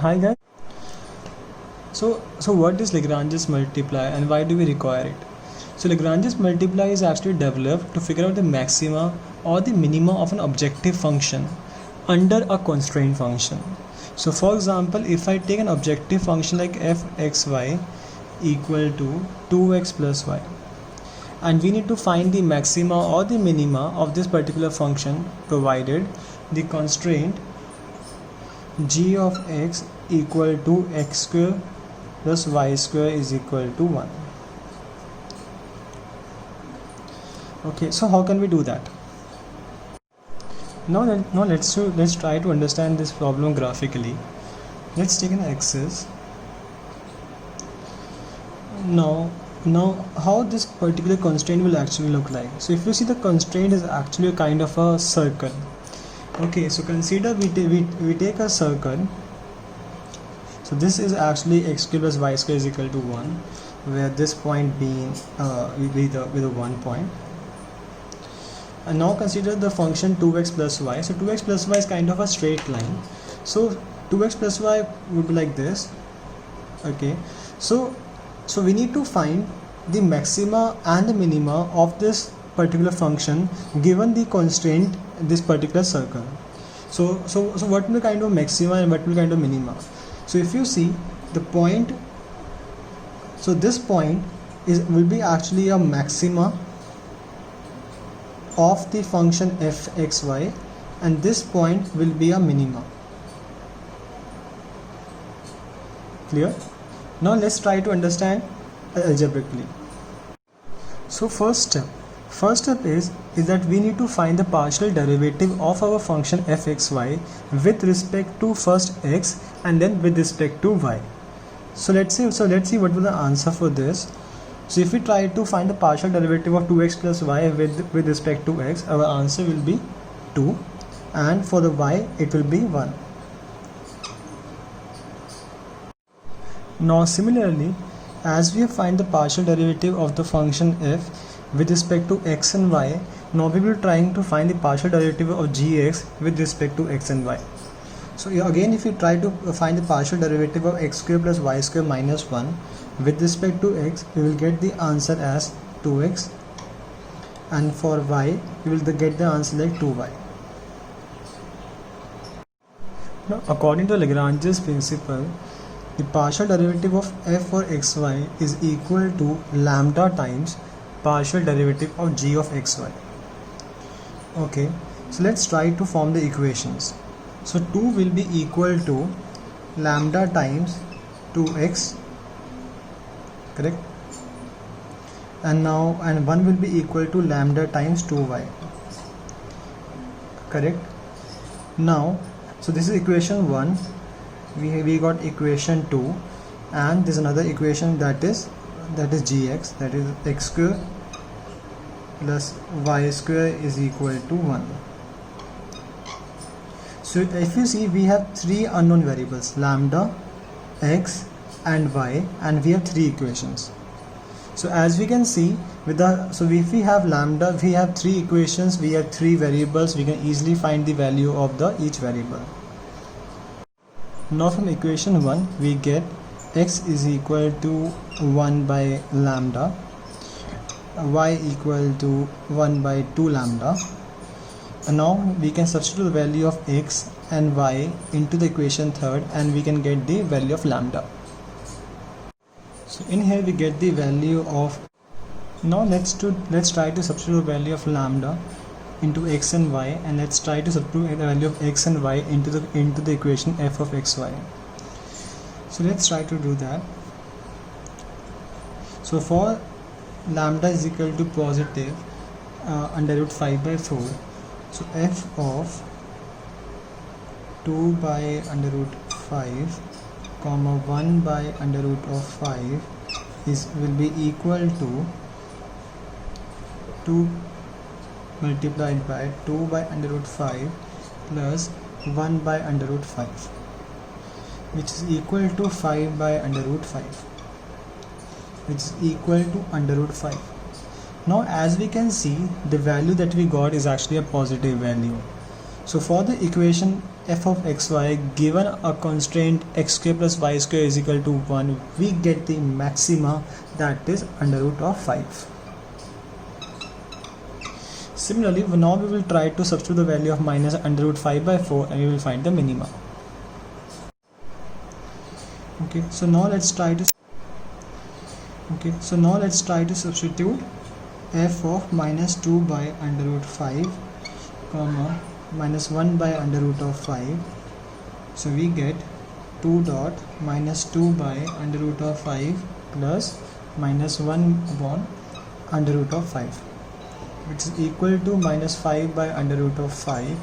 Hi guys. So what is Lagrange's multiply and why do we require it? So Lagrange's multiply is actually developed to figure out the maxima or the minima of an objective function under a constraint function. So for example, if I take an objective function like fxy equal to 2x plus y, and we need to find the maxima or the minima of this particular function provided the constraint g of x equal to x square plus y square is equal to 1. Okay, so how can we do that? Now let's try to understand this problem graphically. Let's take an axis. Now how this particular constraint will actually look like. So if you see, the constraint is actually a kind of a circle. Okay, so consider we take a circle. So this is actually x square plus y square is equal to 1, where this point being with a 1 point. And now consider the function 2x plus y. So 2x plus y is kind of a straight line. So 2x plus y would be like this. Okay, so we need to find the maxima and the minima of this particular function given the constraint this particular circle. So what will be kind of maxima and what will be kind of minima? So if you see the point, so this point will be actually a maxima of the function fxy, and this point will be a minima. Clear? Now let's try to understand algebraically. So first step is that we need to find the partial derivative of our function fxy with respect to first x and then with respect to y. So let's see what was the answer for this. So if we try to find the partial derivative of 2x plus y with respect to x, our answer will be 2, and for the y it will be 1. Now similarly, as we find the partial derivative of the function f with respect to x and y, now we will be trying to find the partial derivative of gx with respect to x and y. So again, if you try to find the partial derivative of x square plus y square minus 1 with respect to x, we will get the answer as 2x, and for y we will get the answer like 2y. Now according to Lagrange's principle, the partial derivative of f for xy is equal to lambda times partial derivative of g of xy. Okay, so let's try to form the equations. So 2 will be equal to lambda times 2x, correct, and 1 will be equal to lambda times 2y, correct. Now so this is equation 1. We got equation 2, and there's another equation that is gx, that is x square plus y square is equal to 1. So if you see, we have 3 unknown variables, lambda, x and y, and we have 3 equations. So as we can see, if we have lambda, we have 3 equations, we have 3 variables, we can easily find the value of each variable. Now from equation 1 we get x is equal to 1 by lambda, y equal to 1 by 2 lambda, and now we can substitute the value of x and y into the equation 3rd, and we can get the value of lambda. So in here we get the value of, now let's try to substitute the value of lambda into x and y, and let's try to substitute the value of x and y into the equation f of xy. So let's try to do that. So for lambda is equal to positive under root 5 by 4, so f of 2 by under root 5 comma 1 by under root of 5 will be equal to 2 multiplied by 2 by under root 5 plus 1 by under root 5, which is equal to 5 by under root 5, which is equal to under root 5. Now as we can see, the value that we got is actually a positive value. So for the equation f of xy given a constraint x square plus y square is equal to 1, we get the maxima, that is under root of 5. Similarly, now we will try to substitute the value of minus under root 5 by 4 and we will find the minima. Okay, so now let's try to substitute f of minus 2 by under root 5 comma minus 1 by under root of 5. So we get 2 dot minus 2 by under root of 5 plus minus 1 upon under root of 5, which is equal to minus 5 by under root of 5,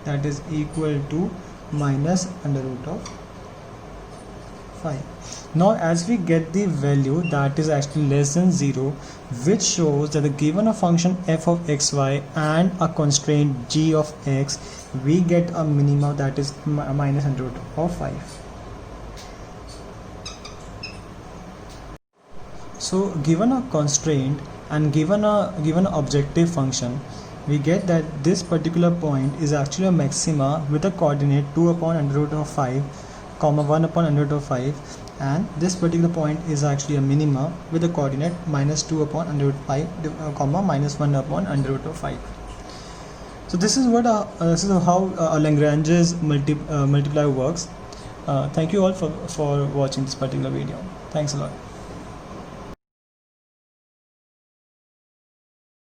that is equal to minus under root of 5. Now as we get the value that is actually less than 0, which shows that the given a function f of xy and a constraint g of x, we get a minima, that is minus under root of 5. So given a constraint and given an objective function, we get that this particular point is actually a maxima with a coordinate 2 upon under root of 5 comma 1 upon under root of 5, and this particular point is actually a minima with a coordinate minus 2 upon under root 5 comma minus 1 upon under root of 5. So this is how Lagrange's multiplier works. Thank you all for watching this particular video. Thanks a lot.